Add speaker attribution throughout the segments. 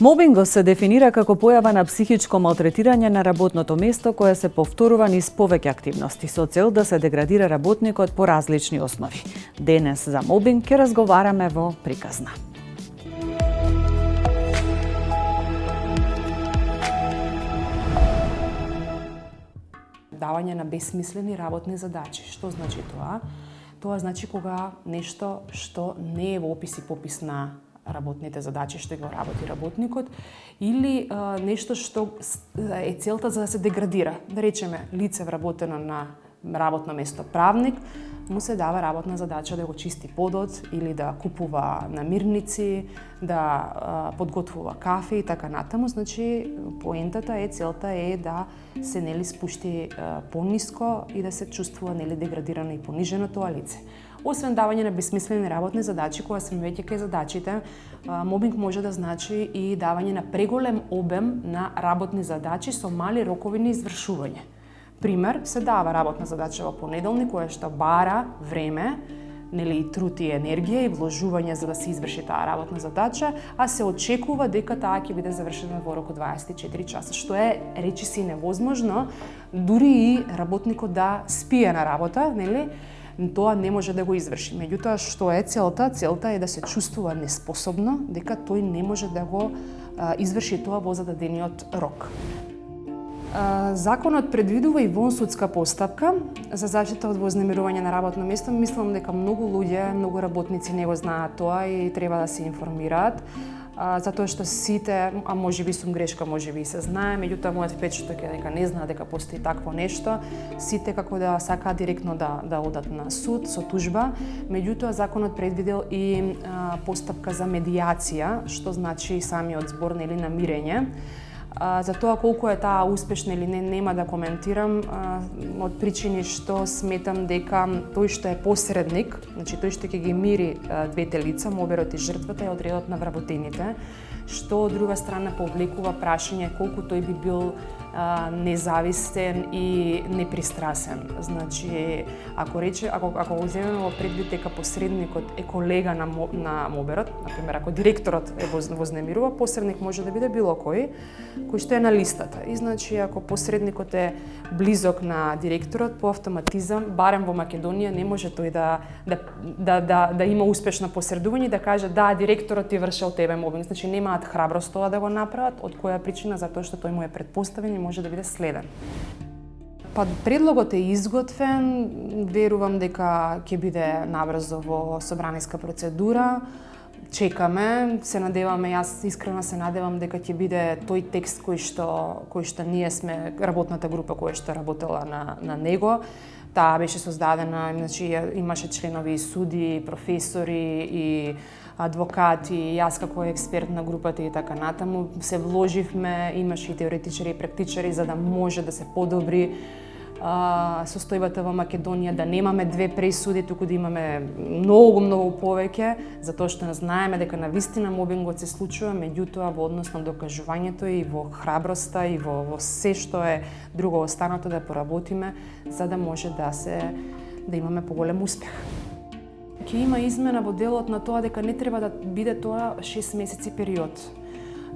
Speaker 1: Мобингот се дефинира како појава на психичко малтретирање на работното место кое се повторува низ повеќе активности со цел да се деградира работникот по различни основи. Денес за мобинг ќе разговараме во Приказна.
Speaker 2: Давање на бесмислени работни задачи. Што значи тоа? Тоа значи кога нешто што не е во опис и попис на работните задачи што го работи работникот или нешто што е целта за да се деградира. Да речеме, лице вработено на работно место правник, му се дава работна задача да го чисти подот или да купува намирници, да подготвува кафе и така натаму. Значи, поентата е, целта е да се спушти пониско и да се чувствува деградирано и понижено тоа лице. Освен давање на бесмислени работни задачи, кога сме веќе кај задачите, мобинг може да значи и давање на преголем обем на работни задачи со мали рокови на извршување. Пример, се дава работна задача во понеделник која што бара време, и труд и енергија и вложување за да се изврши таа работна задача, а се очекува дека таа ќе биде завршена во рок од 24 часа, што е речиси невозможно, дури и работникот да спие на работа, тоа не може да го изврши. Меѓутоа, што е целта? Целта е да се чувствува неспособно, дека тој не може да го изврши тоа во зададениот рок. Законот предвидува и вонсудска постапка за заштита од вознемирување на работно место. Мислам дека многу луѓе, многу работници не го знаат тоа и треба да се информираат. Затоа што сите, а можеби сум грешка, можеби и се знае, меѓутоа мојот впечаток е дека не знае дека постои такво нешто. Сите како да сакаат директно да одат на суд со тужба, меѓутоа законот предвидел и постапка за медијација, што значи самиот збор на мирење. За тоа колку е таа успешна или не, нема да коментирам од причини што сметам дека тој што е посредник, значи тој што ќе ги мири двете лица, моберот и жртвата, е одредот на вработените, што од друга страна повлекува прашање колку тој би бил независен и непристрасен. Значи, ако го земеме во предвид дека посредникот е колега на моберот, например, ако директорот е вознемирува, посредник може да биде било кој што е на листата. И значи, ако посредникот е близок на директорот, по автоматизам, барем во Македонија, не може тој да има успешно посредување и да каже да, директорот ти вршел тебе мобинг. Значи, немаат храброст тоа да го направат, од која причина? Затоа што тој му е предпоставен и може да биде следен. Предлогот е изготвен, верувам дека ќе биде набрзо во собраниска процедура. Чекаме, се надеваме, јас искрено се надевам дека ќе биде тој текст кој што ние сме работната група која што работела на него. Таа беше создадена, значи имаше членови и суди, професори и адвокати, јас како експерт на групата и така натаму се вложивме, имаше и теоретичари и практичари за да може да се подобри состојбата во Македонија, да немаме две пресуди, туку да имаме многу повеќе, затоа што знаеме дека навистина мобингот се случува, меѓутоа во однос на докажувањето и во храброста и во се што е друго останато да поработиме за да може да имаме поголем успех. Ќе има измена во делот на тоа дека не треба да биде тоа 6 месеци период.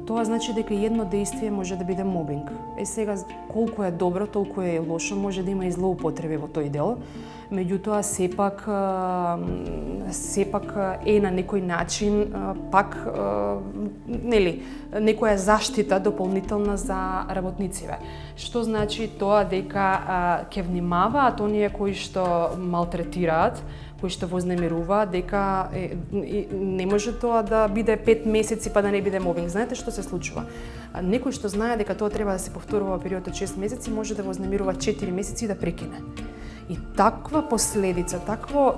Speaker 2: Тоа значи дека едно действие може да биде мобинг. Сега, колку е добро, толку е лошо, може да има и злоупотреби во тој дел. Меѓутоа, сепак е на некој начин пак некоја заштита дополнителна за работниците. Што значи тоа дека ќе внимаваат оние кои што малтретираат, кои што вознемируваат, дека не може тоа да биде 5 месеци па да не биде мобинг. Знаете што се случува? Некој што знае дека тоа треба да се повторува во период од 6 месеци, може да вознемирува 4 месеци и да прекине. И таква последица,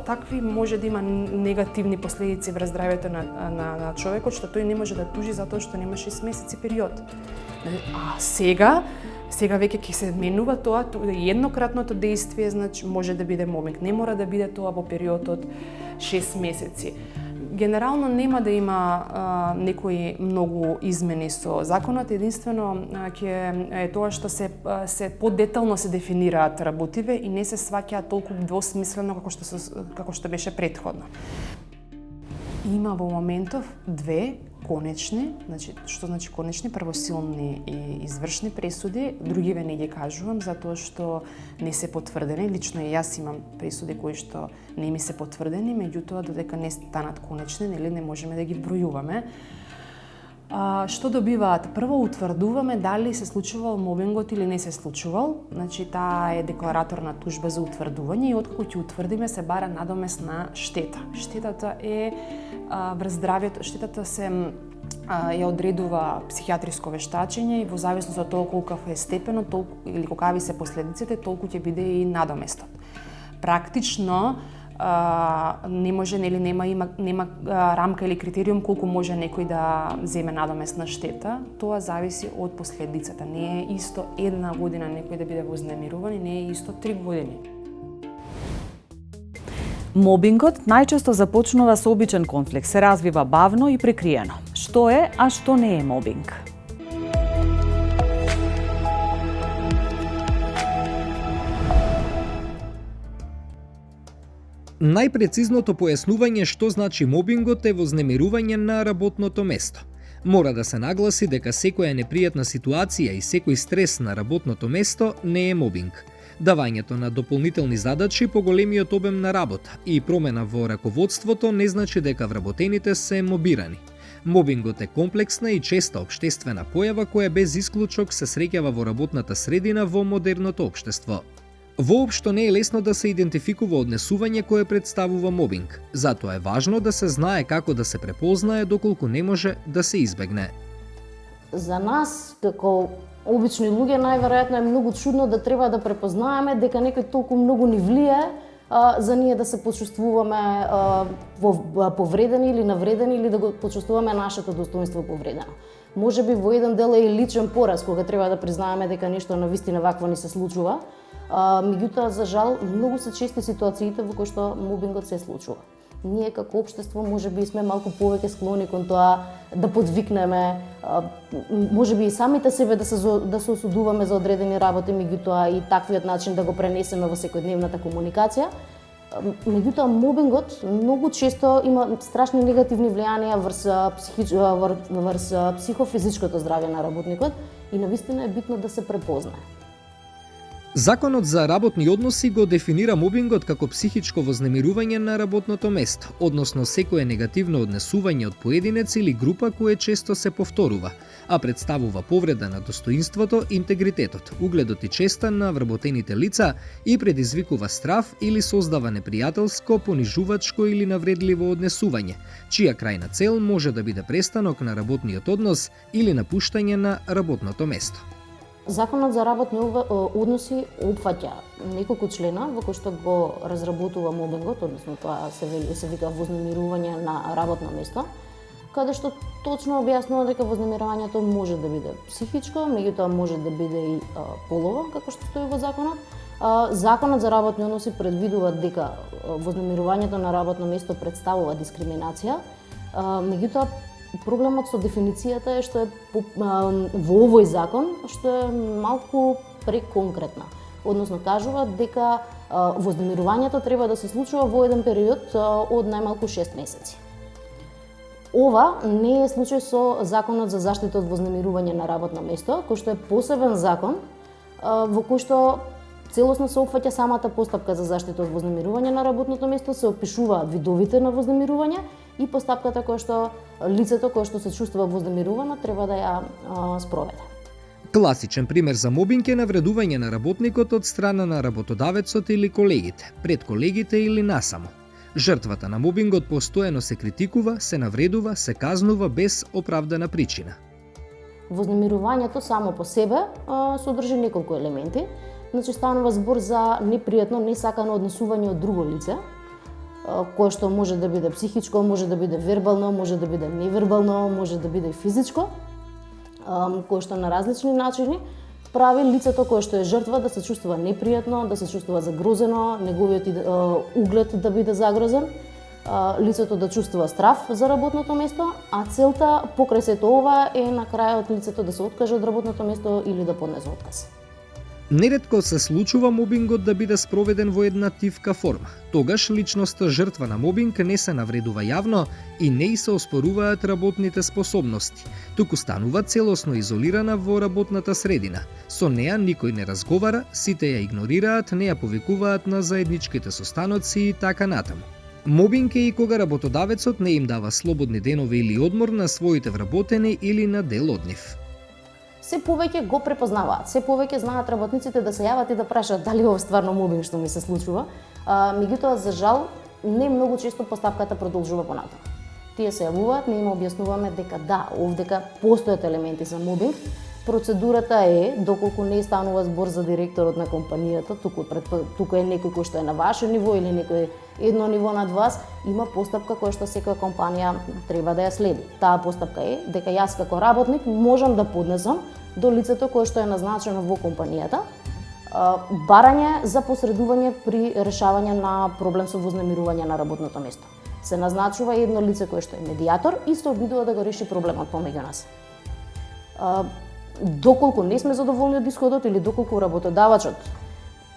Speaker 2: такви може да има негативни последици врз здравјето на човекот, што тој не може да тужи затоа што нема 6 месеци период. А сега веќе ќе се менува тоа, еднократното действие, значи може да биде мобинг, не мора да биде тоа во период од 6 месеци. Генерално нема да има некои многу измени со законот, единствено ќе е тоа што се подетално се дефинираат работиве и не се сваќаат толку двосмислено како што беше претходно. Има во моментов две конечни, што значи конечни, првосилни и извршни пресуди, другиве не ги кажувам затоа што не се потврдени. Лично и јас имам пресуди кои што не ми се потврдени, меѓутоа додека не станат конечни, нели не можеме да ги бројуваме. Што добиваат? Прво утврдуваме дали се случувал мобингот или не се случувал. Значи таа е деклараторна тужба за утврдување и откако ќе утврдиме се бара надомесна штета. Штетата е врз здравјето, штетата се ја одредува психијатриско вештачење и во зависност од тоа колкав е степенот, толку или колкави се последиците, толку ќе биде и надоместот. Практично не може, нели нема рамка или критериум колку може некој да земе надоместна штета. Тоа зависи од последицата. Не е исто една година некој да биде вознемируван и не е исто 3 години.
Speaker 1: Мобингот најчесто започнува со обичен конфликт, се развива бавно и прикриено. Што е, а што не е мобинг?
Speaker 3: Најпрецизното појаснување што значи мобингот е вознемирување на работното место. Мора да се нагласи дека секоја непријатна ситуација и секој стрес на работното место не е мобинг. Давањето на дополнителни задачи по големиот обем на работа и промена во раководството не значи дека вработените се мобирани. Мобингот е комплексна и честа општествена појава која без исклучок се среќава во работната средина во модерното општество. Воопшто не е лесно да се идентификува однесување кое представува мобинг, затоа е важно да се знае како да се препознае доколку не може да се избегне.
Speaker 4: За нас, како обични луѓе, најверојатно е многу чудно да треба да препознаеме дека некој толку многу ни влие за ние да се почувствуваме повредени или навредени или да го почувствуваме нашето достоинство повредено. Можеби во еден дел е и личен пораз кога треба да признаеме дека нешто навистина вакво ни се случува. Меѓутоа, за жал, многу се чести ситуациите во кои што мобингот се случува. Ние како општество можеби сме малку повеќе склони кон тоа да подвикнеме, можеби и самите себе да се осудуваме за одредени работи, меѓутоа и таквиот начин да го пренесеме во секојдневната комуникација. Меѓутоа, мобингот многу често има страшни негативни влијанија врз психофизичкото здравје на работникот и навистина е битно да се препознае.
Speaker 3: Законот за работни односи го дефинира мобингот како психичко вознемирување на работното место, односно секое негативно однесување од поединец или група кое често се повторува, а представува повреда на достоинството, интегритетот, угледот и честа на вработените лица и предизвикува страв или создава непријателско, понижувачко или навредливо однесување, чија крајна цел може да биде престанок на работниот однос или напуштање на работното место.
Speaker 4: Законот за работни односи опфаќа неколку члена во кои што го разработува мобингот, односно тоа се вика вознемирување на работно место, каде што точно објаснува дека вознемирувањето може да биде психичко, меѓутоа може да биде и полово, како што стои во законот. Законот за работни односи предвидува дека вознемирувањето на работно место представува дискриминација, меѓутоа проблемот со дефиницијата е што е во овој закон што е малку преконкретна. Односно кажува дека вознемирувањето треба да се случува во еден период од најмалку 6 месеци. Ова не е случај со Законот за заштита од вознемирување на работно место, кој што е посебен закон во кој што целосно се опфаќа самата постапка за заштита од вознемирување на работното место, се опишуваат видовите на вознемирување и постапката која што лицето кое што се чувствува вознемирувано треба да ја спроведе.
Speaker 3: Класичен пример за мобинг е навредување на работникот од страна на работодавецот или колегите, пред колегите или насамо. Жртвата на мобингот постојано се критикува, се навредува, се казнува без оправдана причина.
Speaker 4: Вознемирувањето само по себе содржи неколку елементи. Значи станува збор за непријатно, несакано однесување од друго лице, кое што може да биде психичко, може да биде вербално, може да биде невербално, може да биде и физичко, кое што на различни начини прави лицето кое што е жртва да се чувствува непријатно, да се чувствува загрозено, неговиот углед да биде загрозен, лицето да чувствува страв за работното место, а целта покрај сето ова е на крајот лицето да се откаже од работното место или да поднесе отказ.
Speaker 3: Неретко се случува мобингот да биде спроведен во една тивка форма. Тогаш личноста жртва на мобинг не се навредува јавно и не и се оспоруваат работните способности, туку станува целосно изолирана во работната средина. Со неа никој не разговара, сите ја игнорираат, не ја повикуваат на заедничките состаноци и така натаму. Мобинг е и кога работодавецот не им дава слободни денови или одмор на своите вработени или на дел од нив.
Speaker 4: Се повеќе го препознаваат, се повеќе знаат работниците да се јават и да прашаат дали ова стварно мобинг што ми се случува. Меѓутоа, за жал, не многу често постапката продолжува понатаму. Тие се јавуваат, ние им објаснуваме дека да, овдека постојат елементи за мобинг. Процедурата е, доколку не станува збор за директорот на компанијата, туку е некој кој што е на ваше ниво или некој едно ниво над вас, има постапка која што секоја компанија треба да ја следи. Таа постапка е дека јас како работник можам да поднесам до лицето кое што е назначено во компанијата барање за посредување при решавање на проблем со вознемирување на работното место. Се назначува едно лице кое што е медијатор и се обидува да го реши проблемот помеѓу нас. Доколку не сме задоволни од исходот или доколку работодавачот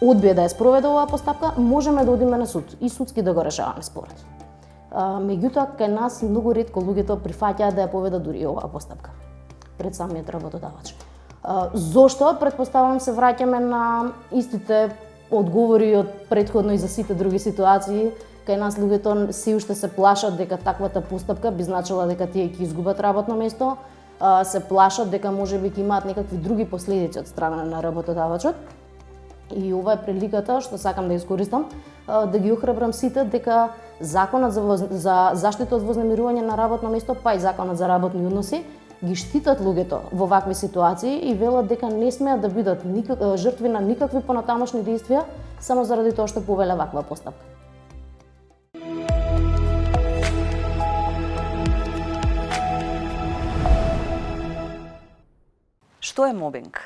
Speaker 4: одбие да ја спроведе оваа постапка, можеме да одиме на суд и судски да го решаваме спорот. Меѓутоа, кај нас многу ретко луѓето прифаќаат да ја поведат дури оваа постапка пред самиот работодавач. Зошто? Претпоставам се враќаме на истите одговори од претходно и за сите други ситуации. Кај нас луѓето се уште се плашат дека таквата постапка би значила дека тие ќе изгубат работно место, се плашат дека можеби ќе имаат некакви други последици од страна на работодавачот. И ова е приликата што сакам да искористам да ги охрабрам сите дека законот за заштита од вознемирување на работно место, па и законот за работни односи ги штитат луѓето во вакви ситуации и велат дека не смеат да бидат жртви на никакви понатамошни действија само заради тоа што повеле ваква постапка.
Speaker 1: Што е мобинг?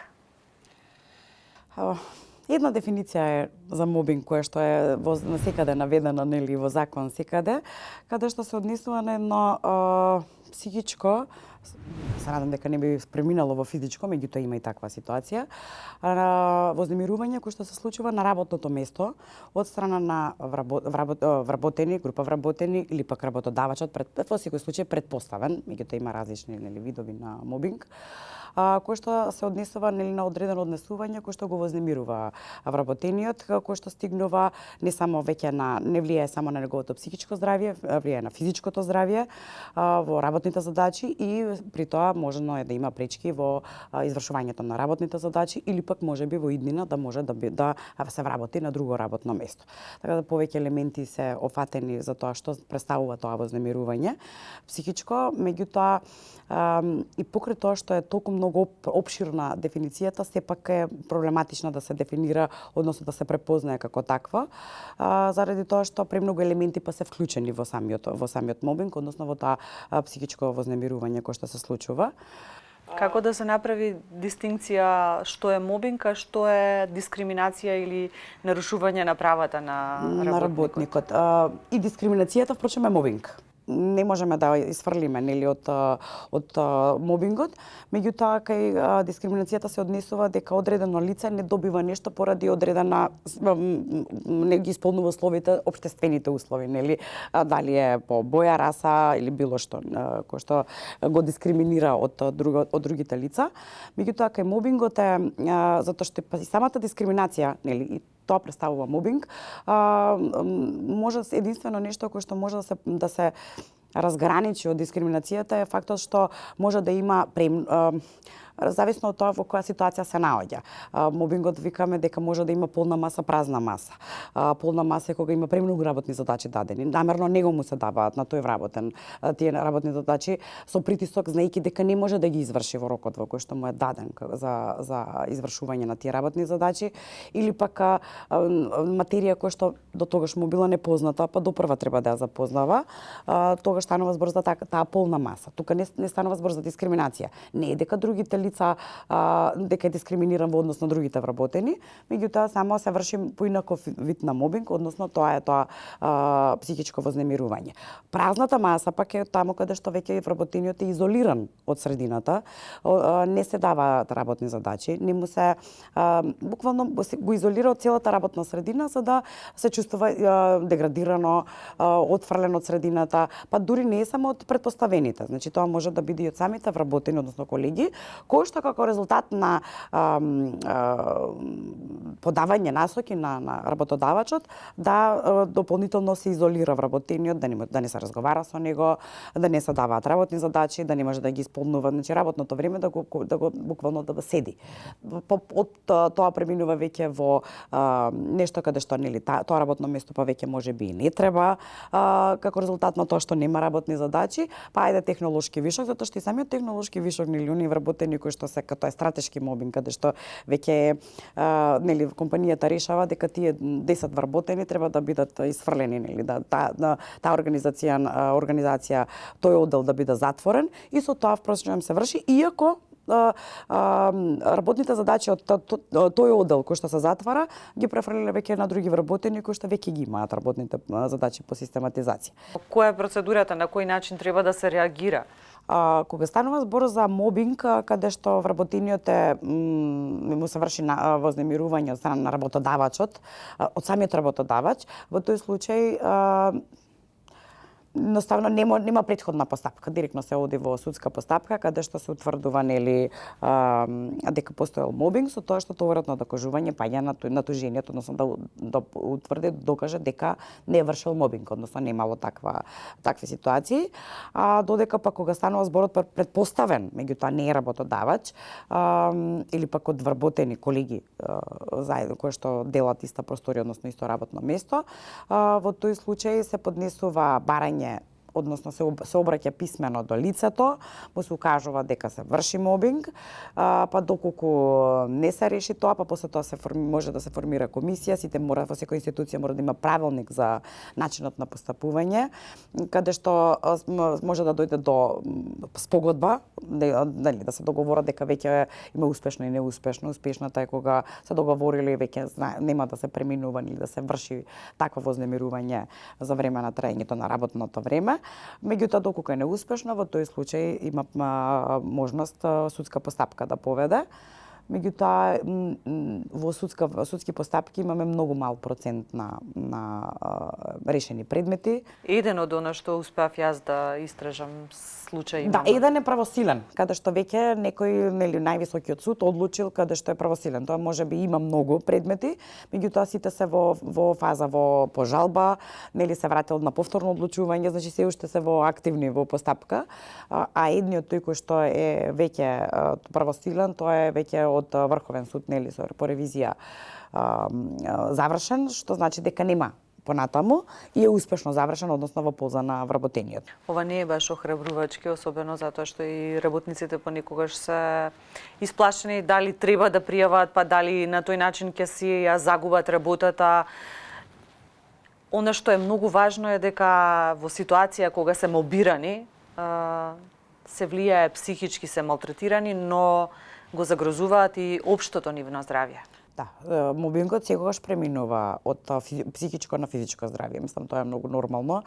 Speaker 5: Една дефиниција е за мобинг која што е на секаде наведена, нели, во закон секаде, каде што се однесува на едно психичко, се надам дека не би преминало во физичко, меѓутоа има и таква ситуација, вознемирување кој што се случува на работното место од страна на вработени, група вработени или пак работодавачот, во секој случај предпоставен, меѓутоа има различни, нели, видови на мобинг, кој што се однесува, нели, на одредено однесување кој што го вознемирува вработениот, кој што стигнува не само веќе не влијае само на неговото психичко здравје, влијае на физичкото здравје во работните задачи и при тоа можно е да има пречки во извршувањето на работните задачи или пак можеби во иднина да може да се вработи на друго работно место. Така да повеќе елементи се офатени за тоа што представува тоа вознемирување психичко, меѓутоа и покрај тоа што е толку многу опширна дефиницијата, сепак е проблематична да се дефинира, односно да се препознае како таква, заради тоа што премногу елементи па се вклучени во самиот мобинг, односно во таа психичко вознемирување кој што се случува.
Speaker 1: Како да се направи дистинкција што е мобинг, а што е дискриминација или нарушување на правата на работникот?
Speaker 5: И дискриминацијата, впрочем, е мобинг. Не можеме да исфрлиме, нели, од мобингот, меѓутоа кај дискриминацијата се однесува дека одредено лице не добива нешто поради одредена, не ги исполнува условите, општествените услови, нели, дали е по боја, раса или било што кој што го дискриминира од другите лица. Меѓутоа кај мобингот е затоа што и самата дискриминација, нели, тоа представува мобинг, може единствено нешто кое што може да се разграничи од дискриминацијата е фактот што може да има зависно од тоа во која ситуација се наоѓа. Мобингот викаме дека може да има полна маса, празна маса. Полна маса е кога има премногу работни задачи дадени. Намерно него му се даваат на тој вработен тие работни задачи со притисок, знаејќи дека не може да ги изврши во рокот во кој што му е даден за извршување на тие работни задачи, или пак материја која што до тогаш му била непозната, па допрва треба да ја запознава, тогаш станува збор за таа полна маса. Тука не станува збор за дискриминација. Не е дека другите лица лица дека е дискриминиран во однос на другите вработени, меѓутоа само се врши поинаков вид на мобинг, односно тоа е психичко вознемирување. Празната маса пак е таму каде што веќе вработениот е изолиран од средината, не се даваат работни задачи, не му се буквално го изолира од целата работна средина за да се чувствува деградирано, отфрлен од средината, па дури не е само од претпоставените. Значи тоа може да биде и од самите вработени, односно колеги, кои што како резултат на подавање насоки на работодавачот да дополнително се изолира вработениот, да не се разговара со него, да не се даваат работни задачи, да не може да ги исполнува, значи работното време да го буквално да седи. Од тоа преминува веќе во нешто каде што нели тоа работно место па веќе можеби и не треба како резултат на тоа што нема работни задачи, па ајде технолошки вишок, затоа што и самиот технолошки вишок нели оние вработени кои што се като е стратешки мобинг, каде што веќе нели компанијата решава дека тие 10 вработени треба да бидат исфрлени, нели таа организација тој оддел да биде затворен и со тоа впрочем се врши, иако работните задачи од тој оддел кој што се затвара ги префрлиле веќе на други вработени кои што веќе ги имаат работните задачи по систематизација.
Speaker 1: Која е процедурата, на кој начин треба да се реагира?
Speaker 5: Кога станува збор за мобинг, каде што вработениот му се врши вознемирување од страна на работодавачот, од самиот работодавач, во тој случај едноставно нема претходна постапка, директно се оди во судска постапка каде што се утврдува нели дека постоел мобинг, со тоа што товарното докажување паѓа на тужениот, односно да утврди, докаже дека не е вршил мобинг, односно немало такви ситуации, додека пак кога станува зборот предпоставен, меѓутоа не е работодавач или пак од вработени колеги заедно кои што делат иста просторија, односно исто работно место, во тој случај се поднесува барање, односно се обраќа писмено до лицето, му се укажува дека се врши мобинг, па доколку не се реши тоа, па после тоа може да се формира комисија, сите мора во секоја институција мора да има правилник за начинот на постапување, каде што може да дојде до спогодба, да се договорат дека веќе има успешно и неуспешно. Успешната е кога се договорили веќе нема да се преминува или да се врши такво вознемирување за време на траењето на работното време. Меѓутоа, доколку е неуспешно, во тој случај има можност судска постапка да поведе. Меѓутоа, во судски постапки имаме многу мал процент на решени предмети.
Speaker 1: Еден од она што успеав јас да истражам случај имам.
Speaker 5: Да, еден е правосилен, каде што веќе некој, нели, највисокиот суд одлучил каде што е правосилен. Тоа можеби има многу предмети, меѓутоа сите се во фаза во пожалба, нели се вратил на повторно одлучување, значи се уште се во активни во постапка, а едниот тој кој што е веќе правосилен, тоа е веќе од Врховен суд, нели, по ревизија завршен, што значи дека нема понатаму и е успешно завршен, односно во полза на вработениот.
Speaker 1: Ова не е баш охрабрувачки, особено затоа што и работниците понекогаш се исплашени дали треба да пријават, па дали на тој начин ќе си ја загубат работата. Она што е многу важно е дека во ситуација кога се мобирани, се влијае психички, се малтретирани, но го загрозуваат и општото нивно здравје.
Speaker 5: Да, мобингот секогаш преминува од психичко на физичко здравје. Мислам, тоа е многу нормално.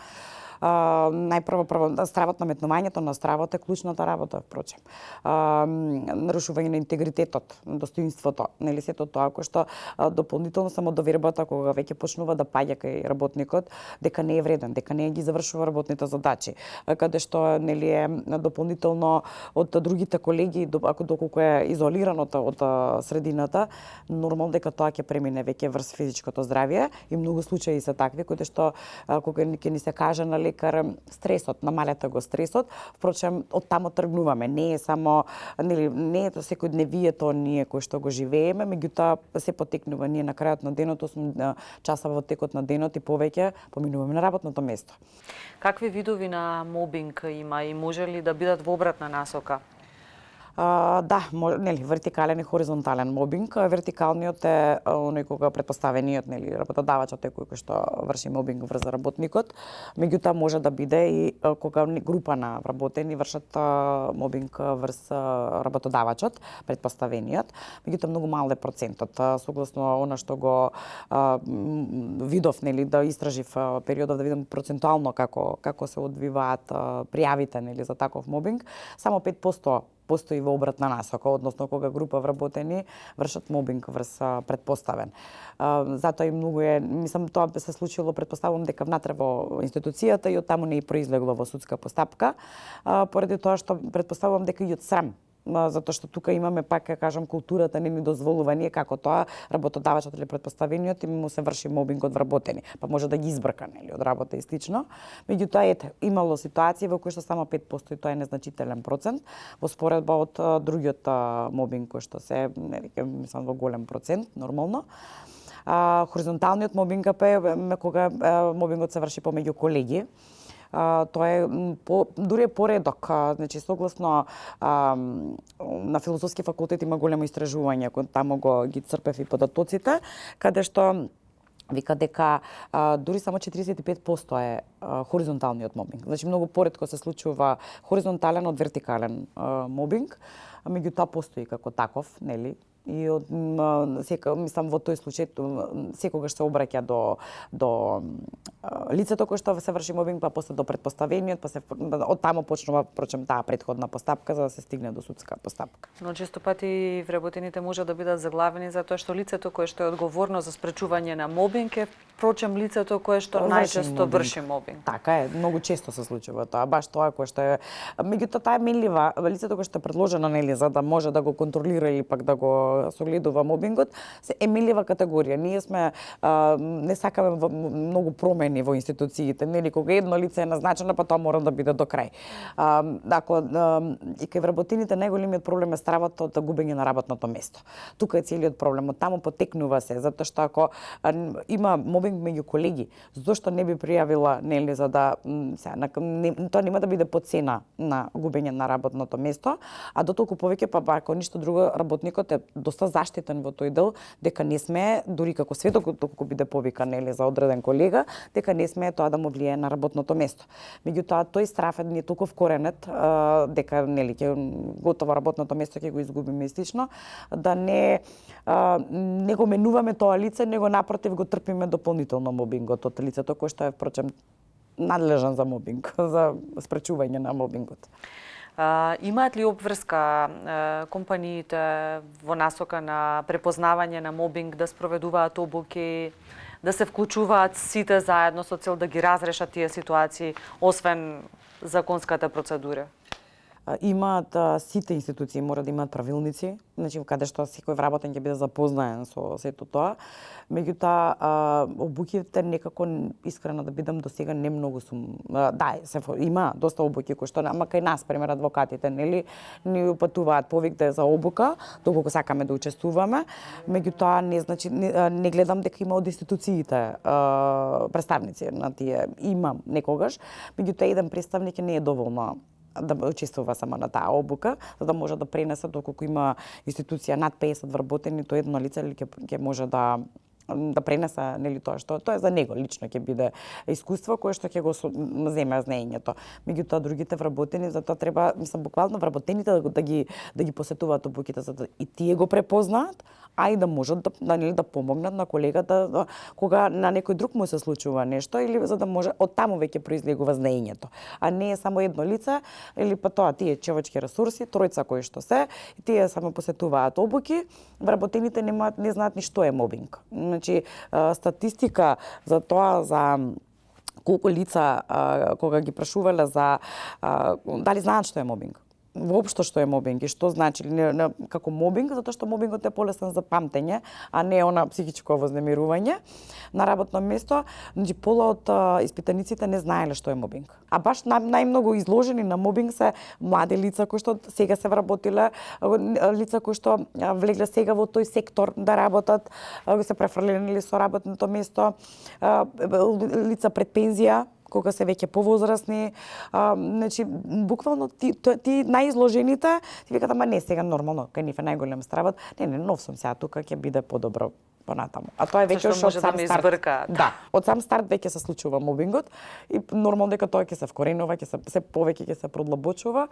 Speaker 5: Најпрво стравот, наметнувањето на стравот е клучната работа, впрочем. Нарушување на интегритетот, достоинството, нели сето тоа кој што дополнително само довербата кога веќе почнува да паѓа кај работникот дека не е вреден, дека не ги завршува работните задачи, каде што нели е дополнително од другите колеги, доколку е изолиран од средината, нормално дека тоа ќе премине веќе врз физичкото здравје и многу случаи се такви кои што кога ќе ни се каже на лекар стресот, намалете го стресот, впрочем од таму тргнуваме. Не е само, нели, не е секојдневието ние кои што го живееме, меѓутоа се потекнува ние на крајот на денот, 8 часа во текот на денот и повеќе поминуваме на работното место.
Speaker 1: Какви видови на мобинг има и може ли да бидат во обратна насока?
Speaker 5: Да, нели, вертикален и хоризонтален мобинг. Вертикалниот е оној кога претпоставениот, нели, работодавачот е кој што врши мобинг врз работникот, меѓутоа може да биде и кога група на вработени вршат мобинг врз работодавачот, претпоставениот, меѓутоа многу мал е процентот. Согласно она што го видов, нели, да истражив периодов, да видам процентуално како се одвиваат пријавите, нели, за таков мобинг, само 5% постои во обратна насока, односно кога група вработени вршат мобинг врз претпоставен. Затоа и многу мислам, тоа се случило, претпоставувам дека внатре во институцијата и од таму не и произлегло во судска постапка, поради тоа што претпоставувам дека и од срам, затоа што тука имаме, пак ја кажам, културата не ни дозволува ние како тоа работодавачот или претпоставениот му се врши мобинг од вработени, па може да ги избрка, нели, од работа и слично. Меѓутоа ете, имало ситуации во кои што само 5% и тоа е незначителен процент во споредба од другиот мобинг кој што се, нели, мислам, во голем процент нормално. Хоризонталниот мобинг е кога мобингот се врши помеѓу колеги. Тоа е дури поредок, значи согласно на филозофски факултет има големо истражување, кој таму ги црпев и податоците, каде што вика дека дури само 45% е хоризонталниот мобинг. Значи многу поретко се случува хоризонтален од вертикален мобинг, меѓутоа постои како таков, нели? И од мислам во тој случај секогаш се обраќа до лицето кој што се врши мобинг, па после до претпоставениот, па од таму почнува прочем таа претходна постапка за да се стигне до судска постапка.
Speaker 1: Но често пати вработените може да бидат заглавени затоа што лицето кое што е одговорно за спречување на мобинг е прочем лицето кое што најчесто врши мобинг.
Speaker 5: Така е, многу често се случува тоа, баш тоа кое што е меѓутоа таа е менлива, лицето кое што е предложено, нели, за да може да го контролира или пак да го согледува мобингот, се емилива категорија. Ние сме не сакаме многу промени во институциите, нели, кога едно лице е назначено, па тоа мора да биде до крај. Ако и кај вработените најголемиот проблем е стравата од губење на работното место. Тука е целиот проблем, од таму потекнува се, затоа што ако има мобинг меѓу колеги, зошто не би пријавила, нели, за да тоа нема да биде по цена на губење на работното место, а дотолку повеќе па ако ништо друго работникот е доста заштитен во тој дел, дека не сме, дури како сведок, доколку биде повикан, нели, за одреден колега, дека не сме тоа да му влијае на работното место. Меѓутоа, тој страф е толку вкоренет, дека, нели, ќе готово работното место ќе го изгубиме и слично, да не го менуваме тоа лице, него напротив го трпиме дополнително мобингот од лицето кој што е, впрочем, надлежан за мобинг, за спречување на мобингот.
Speaker 1: Имаат ли обврска компаниите во насока на препознавање на мобинг, да спроведуваат обуки, да се вклучуваат сите заедно со цел да ги разрешат тие ситуации, освен законската процедура?
Speaker 5: Имаат сите институции мора да имаат правилници, значи каде што секој вработен ќе биде запознаен со сето тоа. Меѓутоа обуките некако, искрено да бидам, до сега не многу сум. Да, има доста обуки кои што, ама кај нас, пример, адвокатите, нели, ни упатуваат повик да е за обука, доколку сакаме да учествуваме. Меѓутоа не значи не гледам дека има од институциите представници на тие. Има некогаш, меѓутоа еден представник не е доволно да учествува само на таа обука, за да може да пренесе, доколку има институција над 50 вработени, тоа едно лице ќе може да пренесе, нели, тоа што тоа е за него лично ќе биде искуство кое што ќе го земе знаењето. Меѓутоа другите вработени, затоа треба, мислам, буквално вработените да ги посетуваат обуките за да и тие го препознаат, а и да можат да помогнат на колегата кога на некој друг му се случува нешто, или за да може од таму веќе произлегува знаењето. А не е само едно лице, или па тоа тие човечки ресурси, тројца кои што се, и тие само посетуваат обуки, вработените не знаат ни што е мобинг. Значи, статистика за тоа, за колку лица кога ги прашувале за дали знаат што е мобинг. Воопшто што е мобинг и што значи како мобинг, затоа што мобингот е полесен за памтење, а не она психичко вознемирување на работно место. Значи пола од испитаниците не знаеле што е мобинг. А баш најмногу изложени на мобинг се млади лица кои што сега се вработиле, лица кои што влегле сега во тој сектор да работат, се префрлени со работното место, лица пред пензија, кога се веќе повозрасни, значи буквално ти наизложените ти викат ама не сега нормално, кај нив е најголем стравот. Не, нов сум сега тука, ќе биде подобро понатаму. А тоа е веќе
Speaker 1: Зашто може
Speaker 5: од сам
Speaker 1: да ме
Speaker 5: старт.
Speaker 1: избркаат.
Speaker 5: Да, од сам старт веќе се случува мобингот и нормално дека тоа ќе се вкоренува, ќе се повеќе ќе се продлабочува.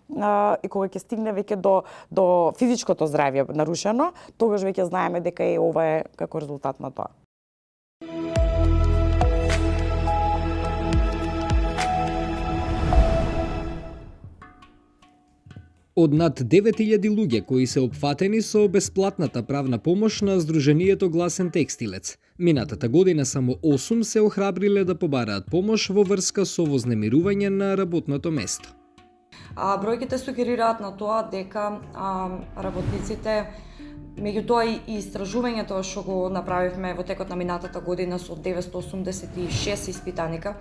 Speaker 5: И кога ќе стигне веќе до физичкото здравје нарушено, тогаш веќе знаеме дека ова е како резултат на тоа.
Speaker 3: Од над 9000 луѓе кои се опфатени со бесплатната правна помош на Сдруженијето Гласен текстилец, минатата година само 8 се охрабриле да побараат помош во врска со вознемирување на работното место.
Speaker 6: Бројките сугерираат на тоа дека работниците, меѓутоа и истражувањето што го направивме во текот на минатата година со 986 испитаника,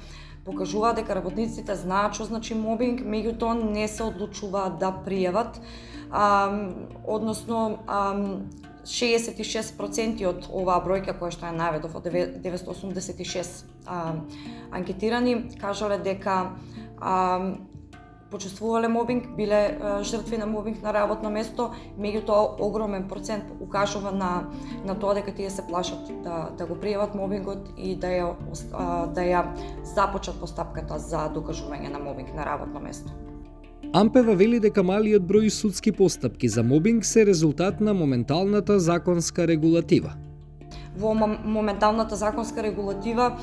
Speaker 6: покажува дека работниците знаат што значи мобинг, меѓутоа не се одлучуваат да пријават, односно 66% од оваа бројка која што ја наведов од 986 анкетирани кажале дека почувствувале мобинг, биле жртви на мобинг на работно место, меѓутоа огромен процент укажува на тоа дека тие се плашат да го пријават мобингот и да ја започнат постапката за докажување на мобинг на работно место.
Speaker 3: Ампева вели дека малиот број судски постапки за мобинг се резултат на моменталната законска регулатива.
Speaker 6: Во моменталната законска регулатива,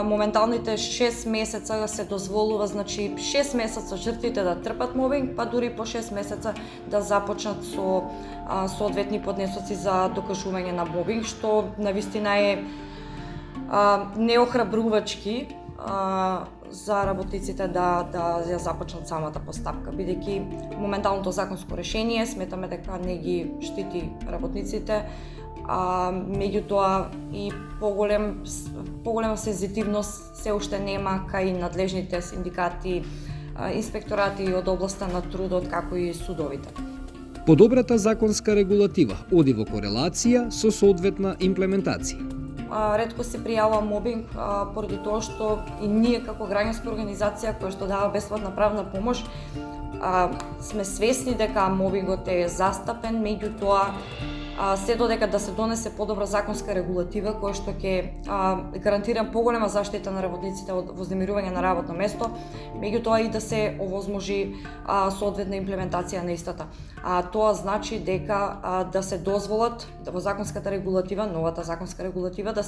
Speaker 6: моменталните 6 месеца се дозволува, значи 6 месеца жртвите да трпат мобинг, па дури по 6 месеца да започнат со соодветни поднесоци за докажување на мобинг, што навистина е неохрабрувачки за работниците да ја започнат самата постапка, бидејќи моменталното законско решение сметаме дека не ги штити работниците, меѓутоа и поголема сензитивност се уште нема кај надлежните синдикати, инспекторати од областа на трудот, како и судовите.
Speaker 3: Подобрата законска регулатива оди во корелација со соодветна имплементација.
Speaker 6: Ретко се пријавува мобинг поради тоа што и ние како граѓанска организација која што дава бесплатна правна помош сме свесни дека мобингот е застапен, меѓутоа се додека да се донесе подобра законска регулатива која што ќе гарантира поголема заштита на работниците од вознемирување на работно место, меѓутоа и да се овозможи соодветна имплементација на истата. Тоа значи дека да се дозволат во законската регулатива, новата законска регулатива да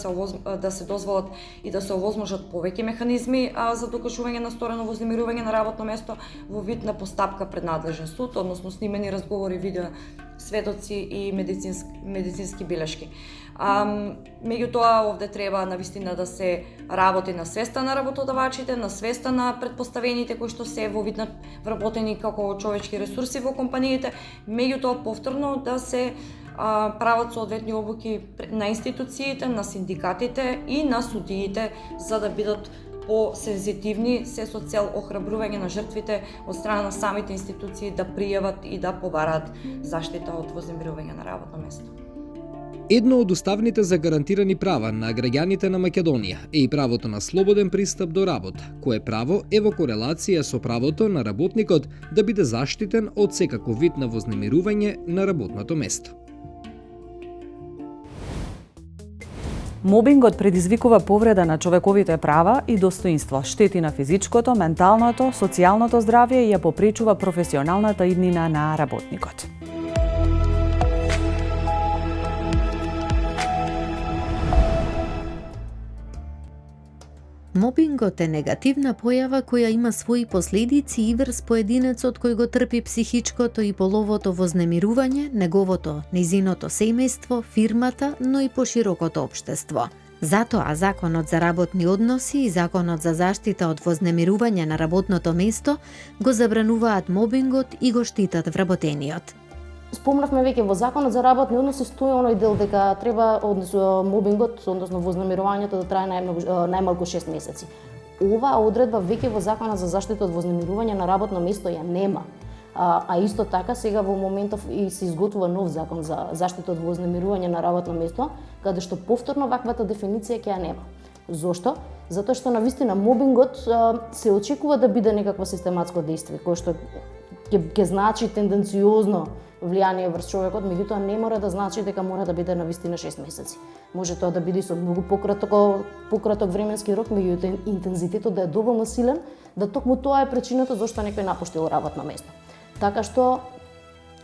Speaker 6: се дозволат и да се овозможат повеќе механизми за докажување на сторено вознемирување на работно место во вид на постапка пред надлежен суд, односно снимени разговори, видео сведоци и медицински белешки. Меѓутоа овде треба навистина да се работи на свеста на работодавачите, на свеста на претпоставените кои што се во вид на вработени како човечки ресурси во компаниите, меѓутоа повторно да се прават соодветни обуки на институциите, на синдикатите и на судиите за да бидат по-сензитивни, се со цел охрабрување на жртвите од страна на самите институции да пријават и да побараат заштита од вознемирување на работно место.
Speaker 3: Едно од уставните загарантирани права на граѓаните на Македонија е и правото на слободен пристап до работа, кое право е во корелација со правото на работникот да биде заштитен од секаков вид на вознемирување на работното место.
Speaker 1: Мобингот предизвикува повреда на човековите права и достоинство, штети на физичкото, менталното, социјалното здравје и ја попречува професионалната иднина на работникот.
Speaker 7: Мобингот е негативна појава која има своји последици и врз поединецот кој го трпи психичкото и половото вознемирување, неговото, нејзиното семејство, фирмата, но и поширокото општество. Затоа Законот за работни односи и Законот за заштита од вознемирување на работното место го забрануваат мобингот и го штитат вработениот.
Speaker 4: Спомнавме веќе во Законот за работни односи стои оној дел дека треба мобингот, односно вознемирувањето да трае најмалку 6 месеци. Оваа одредба веќе во Законот за заштита од вознемирување на работно место ја нема. А исто така сега во моментов и се изготвува нов закон за заштита од вознемирување на работно место, каде што повторно ваквата дефиниција ќе ја нема. Зошто? Затоа што навистина мобингот се очекува да биде некакво систематско дејство, кое што ќе значи тенденциозно влијание врз човекот, меѓутоа не мора да значи дека мора да биде навистина 6 месеци. Може тоа да биде со многу пократок временски рок, меѓутоа интензитетот да е доволно силен, да токму тоа е причината зашто некој напуштил работно место. Така што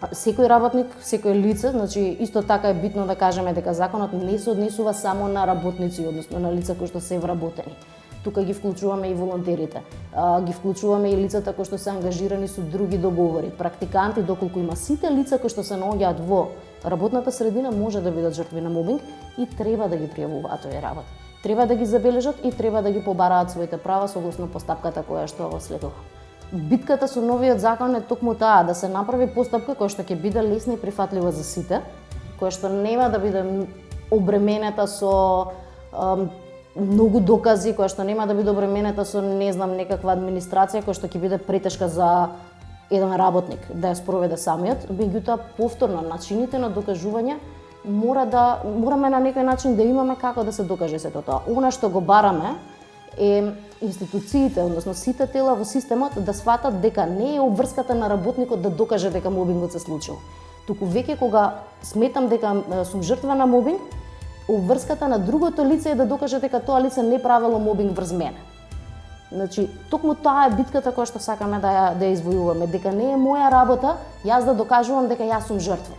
Speaker 4: секој работник, секој лице, значи исто така е битно да кажеме дека законот не се однесува само на работници, односно на лица кои што се вработени. Тука ги вклучуваме и волонтерите, ги вклучуваме и лицата кои што се ангажирани со други договори, практиканти, доколку има сите лица кои што се наоѓаат во работната средина може да бидат жртви на мобинг и треба да ги пријавуваат овие работи. Треба да ги забележат и треба да ги побараат своите права согласно постапката која што следува. Битката со новиот закон е токму таа да се направи постапка која што ќе биде лесна и прифатлива за сите, која што нема да биде обременета со многу докази, која што нема да биде обременета со некаква администрација која што ќе биде претешка за еден работник да ја спроведе самиот, меѓутоа повторно начините на докажување мораме на некој начин да имаме како да се докаже сето тоа. Она што го бараме е институциите, односно сите тела во системот да сватат дека не е обврската на работникот да докаже дека мобингот се случил. Туку веќе кога сметам дека сум жртва на мобинг, обврската на другото лице е да докаже дека тоа лице не правело мобинг врз мене. Значи, токму таа е битката која што сакаме да ја извојуваме, дека не е моја работа јас да докажувам дека јас сум жртва.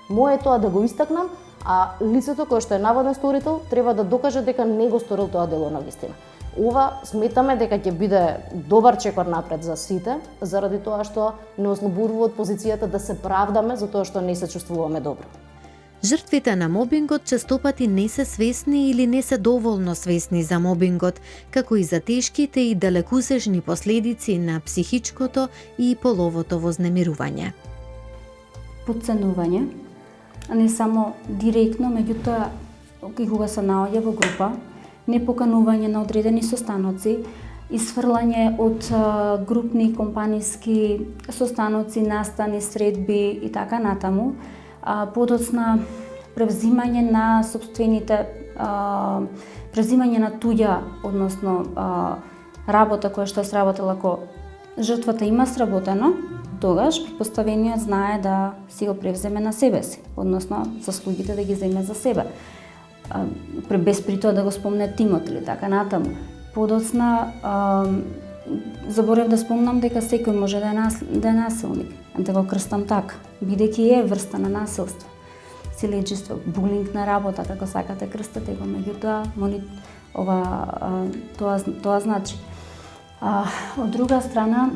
Speaker 4: Мое е тоа да го истакнам, а лицето кое што е наводен сторител треба да докаже дека не го сторил тоа дело навистина. Ова сметаме дека ќе биде добар чекор напред за сите, заради тоа што не ослободува од позицијата да се правдаме за тоа што не се чувствуваме добро.
Speaker 7: Жртвите на мобингот честопати не се свесни или не се доволно свесни за мобингот, како и за тешките и далекусежни последици на психичкото и половото вознемирување.
Speaker 8: Подценување, а не само директно, меѓутоа и кога се наоѓа во група, непоканување на одредени состаноци, исфрлање од групни компаниски состаноци, настани, средби и така натаму, подоцна превзимање на собствените, превзимање на туѓа, односно работа која што е сработила, ако жртвата има сработено, тогаш предпоставениот знае да си го превземе на себе си, односно заслугите да ги земе за себе. Без при тоа да го спомне тимот или така натаму. Подоцна заборев да спомнам дека секој може да е насилник, да го крстам така, бидејќи е врста на насилство, силеџество, булинг на работа, како сакате крстате го, меѓутоа тоа значи. Од друга страна,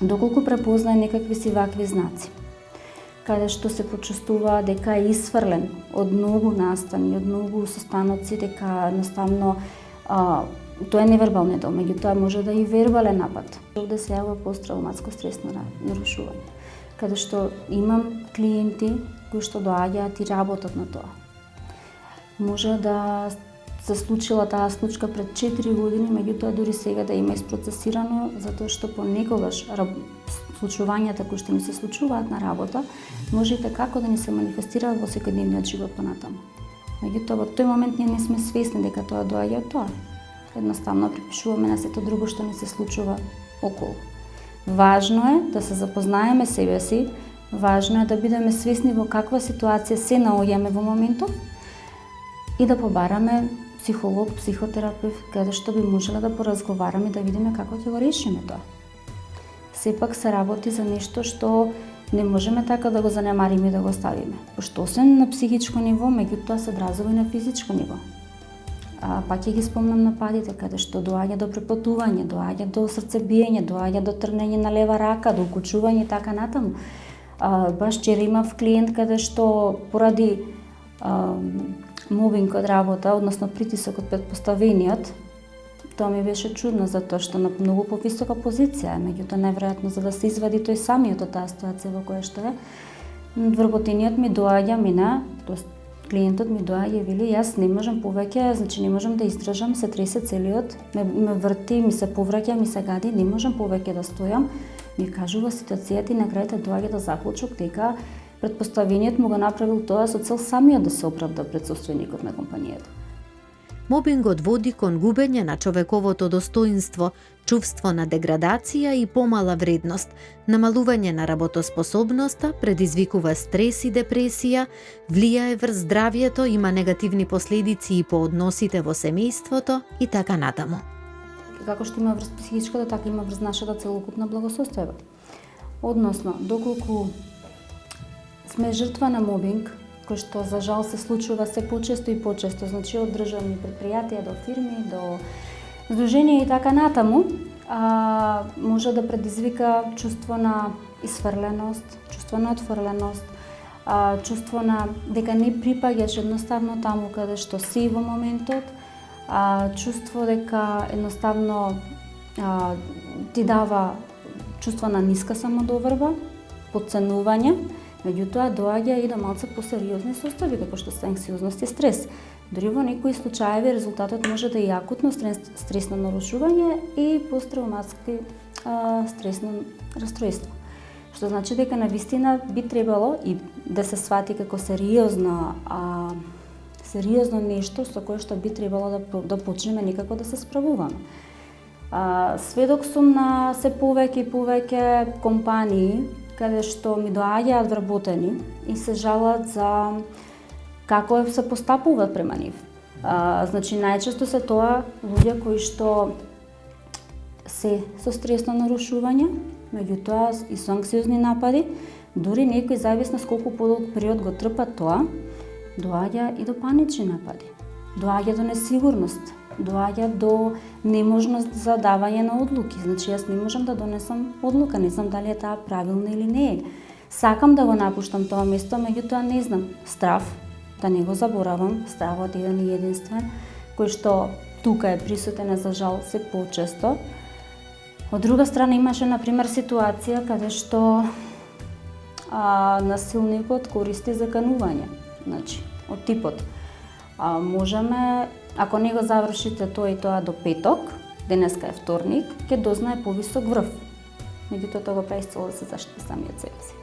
Speaker 8: доколку препознае некакви си вакви знаци, каде што се почувствува дека е исфрлен од многу настани, од многу состаноци, дека едноставно тоа е невербален дел, меѓутоа може да и вербален напад. Овде се јавува посттравматско стресно нарушување, каде што имам клиенти кои што доаѓаат и работат на тоа. Може да се случила таа случка пред 4 години, меѓутоа дури сега да има isпроцесирано, затоа што понекогаш случувањата кои што ни се случуваат на работа, може и како да ни се манифестираат во секојдневниот живот понатаму. Меѓутоа во тој момент ние не сме свесни дека тоа доаѓа од тоа. Едноставно припишуваме на сето друго што ни се случува околу. Важно е да се запознаеме себе си, важно е да бидеме свесни во каква ситуација се наоѓаме во моментов и да побараме психолог, психотерапевт, каде што би можеле да поразговараме и да видиме како ќе го решиме тоа. Сепак се работи за нешто што не можеме така да го занемариме и да го оставиме. Пошто освен на психичко ниво, меѓутоа се одразува и на физичко ниво. Пак ќе ги спомнам нападите, каде што доаѓа до препатување, доаѓа до срцебиење, доаѓа до трнење на лева рака, до укучување и така натаму. Баш вчера имав клиент каде што поради мобинг од работа, односно притисок од претпоставениот, тоа ми беше чудно затоа што на многу повисока позиција, меѓутоа најверојатно за да се извади тој самиот од таа ситуација во која што е, вработениот ми доаѓа тоест клиентот ми доаѓа и вели јас не можам повеќе, значи не можам да издржам, се тресе целиот, ме врти, ми се повраќа, ми се гади, не можам повеќе да стојам. Ми кажува ситуацијата и на крајот доаѓа до заклучок дека предпоставениот му го направил тоа со цел самиот да се оправда пред собственикот на компанијата.
Speaker 7: Мобингот води кон губење на човековото достоинство, чувство на деградација и помала вредност, намалување на работоспособноста, предизвикува стрес и депресија, влијае врз здравјето, има негативни последици и по односите во семејството и така натаму.
Speaker 8: Како што има врз психичкото, така има врз нашата целокупна благосостојба. Односно, доколку сме жртва на мобинг, кој што за жал се случува се почесто и почесто, значи од државни предпријатија до фирми, до здруженија и така натаму, може да предизвика чувство на исфрленост, чувство на отфрленост, чувство на дека не припаѓаш едноставно таму каде што си во моментот, чувство дека едноставно ти дава чувство на ниска самодоверба, подценување, меѓутоа доаѓа и до малце посериозни состојби како што се анксиозност и стрес. Дури во некои случаеви резултатот може да е и акутно стресно нарушување и посттравматски стресно растројство. Што значи дека навистина би требало и да се свати како сериозно нешто со кое што би требало да почнеме некако да се справуваме. Сведок сум на се повеќе и повеќе компании каде што ми доаѓаат вработени и се жалат за како се постапува према нив. Значи, најчесто се тоа луѓе кои што се со стресно нарушување, меѓутоа и со анксиозни напади, дури некој зависно с колку подолг период го трпат тоа, доаѓа и до панични напади, доаѓа до несигурност, доаѓа до неможност за давање на одлуки. Значи, јас не можам да донесам одлука, не знам дали е таа правилна или не е. Сакам да го напуштам тоа место, меѓутоа не знам. Страв, да не го заборавам, стравот еден и единствен, кој што тука е присутен за жал се почесто. Од друга страна имаше, например, ситуација каде што насилникот користи заканување. Значи, од типот. Можеме, ако не го завршите тоа и тоа до петок, денеска е вторник, ќе дознае повисок врв. Меѓутоа тоа го прави с цел да се заштити самиот себе си.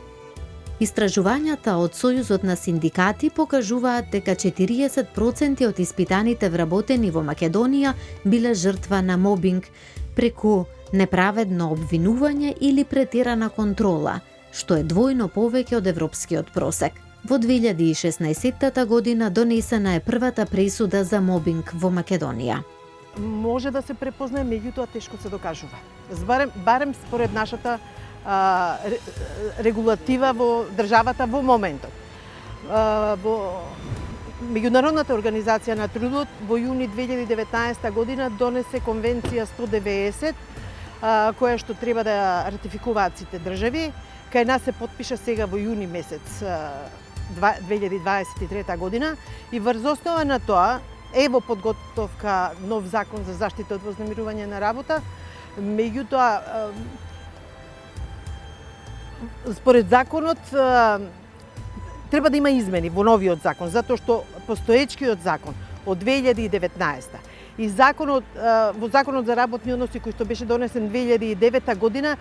Speaker 7: Истражувањата од Сојузот на синдикати покажуваат дека 40% од испитаните вработени во Македонија биле жртва на мобинг преку неправедно обвинување или претерана контрола, што е двојно повеќе од европскиот просек. Во 2016 година донесена е првата пресуда за мобинг во Македонија.
Speaker 9: Може да се препознае, меѓутоа тешко се докажува. Барем според нашата регулатива во државата во моментот. Во Меѓународната организација на трудот во јуни 2019 година донесе Конвенција 190, која што треба да ратификуваат сите држави. Кај нас се потпиша сега во јуни месец 2023 година и врз основа на тоа во подготовка нов закон за заштита од вознемирување на работа. Меѓутоа, според законот треба да има измени во новиот закон, затоа што постоечкиот закон од 2019 и во законот за работни односи кој што беше донесен 2009 година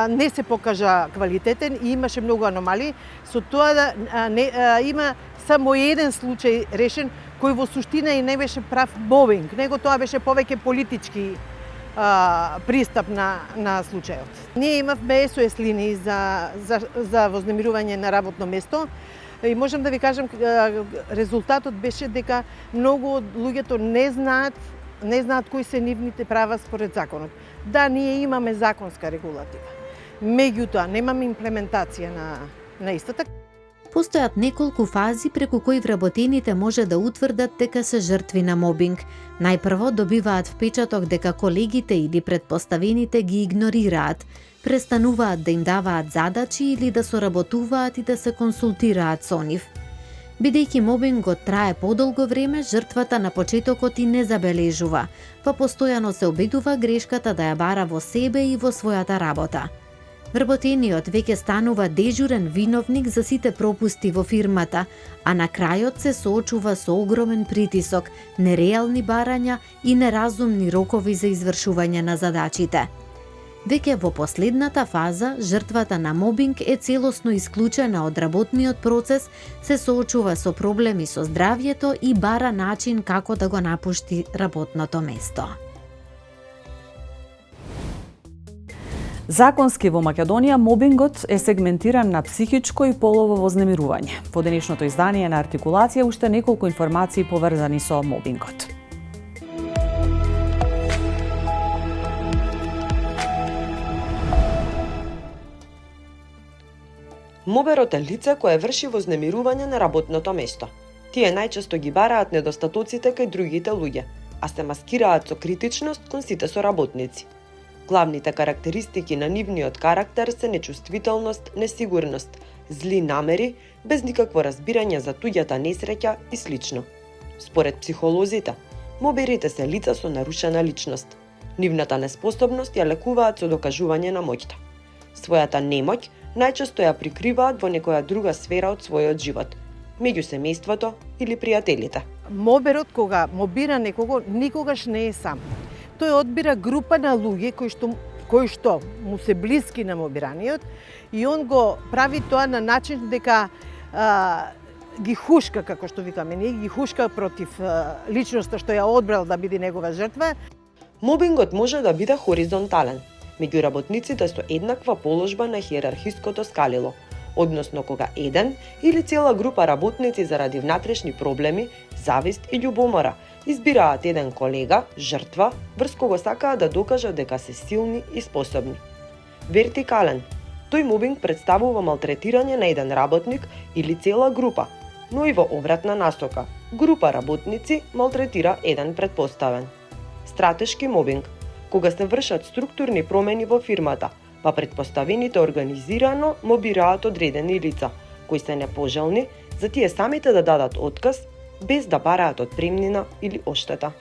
Speaker 9: не се покажа квалитетен и имаше многу аномалии. Со тоа има само еден случај решен кој во суштина и не беше прав мобинг, него тоа беше повеќе политички пристап на случајот. Ние имавме SOS линии за вознемирување на работно место и можам да ви кажам резултатот беше дека многу од луѓето не знаат кои се нивните права според законот. Да, ние имаме законска регулатива, меѓутоа немаме имплементација на истата.
Speaker 7: Постојат неколку фази преку кои вработените може да утврдат дека се жртви на мобинг. Најпрво добиваат впечаток дека колегите или предпоставените ги игнорираат, престануваат да им даваат задачи или да соработуваат и да се консултираат со нив. Бидејќи мобингот трае подолго време, жртвата на почетокот и не забележува, па постојано се обидува грешката да ја бара во себе и во својата работа. Вработениот веќе станува дежурен виновник за сите пропусти во фирмата, а на крајот се соочува со огромен притисок, нереални барања и неразумни рокови за извршување на задачите. Веќе во последната фаза, жртвата на мобинг е целосно исклучена од работниот процес, се соочува со проблеми со здравјето и бара начин како да го напушти работното место.
Speaker 1: Законски во Македонија мобингот е сегментиран на психичко и полово вознемирување. Во денешното издание на Артикулација уште неколку информации поврзани со мобингот.
Speaker 10: Моберот е лице кое врши вознемирување на работното место. Тие најчесто ги бараат недостатоците кај другите луѓе, а се маскираат со критичност кон сите соработници. Главните карактеристики на нивниот карактер се нечувствителност, несигурност, зли намери, без никакво разбирање за туѓата несреќа и слично. Според психолозите, моберите се лица со нарушена личност. Нивната неспособност ја лекуваат со докажување на моќта. Својата немоќ најчесто ја прикриваат во некоја друга сфера од својот живот, меѓу семејството или пријателите.
Speaker 9: Моберот кога мобира некого никогаш не е сам. Тој одбира група на луѓе кои што му се блиски на мобираниот и он го прави тоа на начин дека ги хушка, како што викаме ние, ги хушка против личноста што ја одбрал да биде негова жртва.
Speaker 10: Мобингот може да биде хоризонтален, меѓу работниците со еднаква положба на хиерархиското скалило, односно кога еден или цела група работници заради внатрешни проблеми, завист и љубомора избираат еден колега, жртва, врз кого сакаат да докажат дека се силни и способни. Вертикален. Тој мобинг представува малтретирање на еден работник или цела група, но и во обратна насока. Група работници малтретира еден претпоставен. Стратешки мобинг. Кога се вршат структурни промени во фирмата, па претпоставените организирано мобираат одредени лица, кои се непожелни, за тие самите да дадат отказ, без да бараат отпремнина или оштета.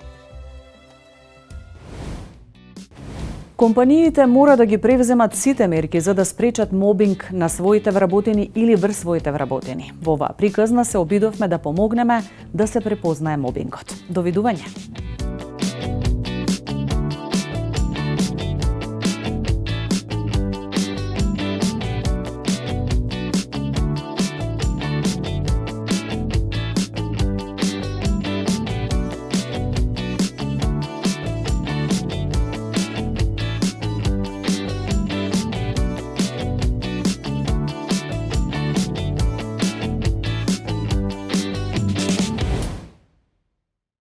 Speaker 1: Компаниите мора да ги превземат сите мерки за да спречат мобинг на своите вработени или врз своите вработени. Во оваа приказна се обидовме да помогнеме да се препознае мобингот. Довидување!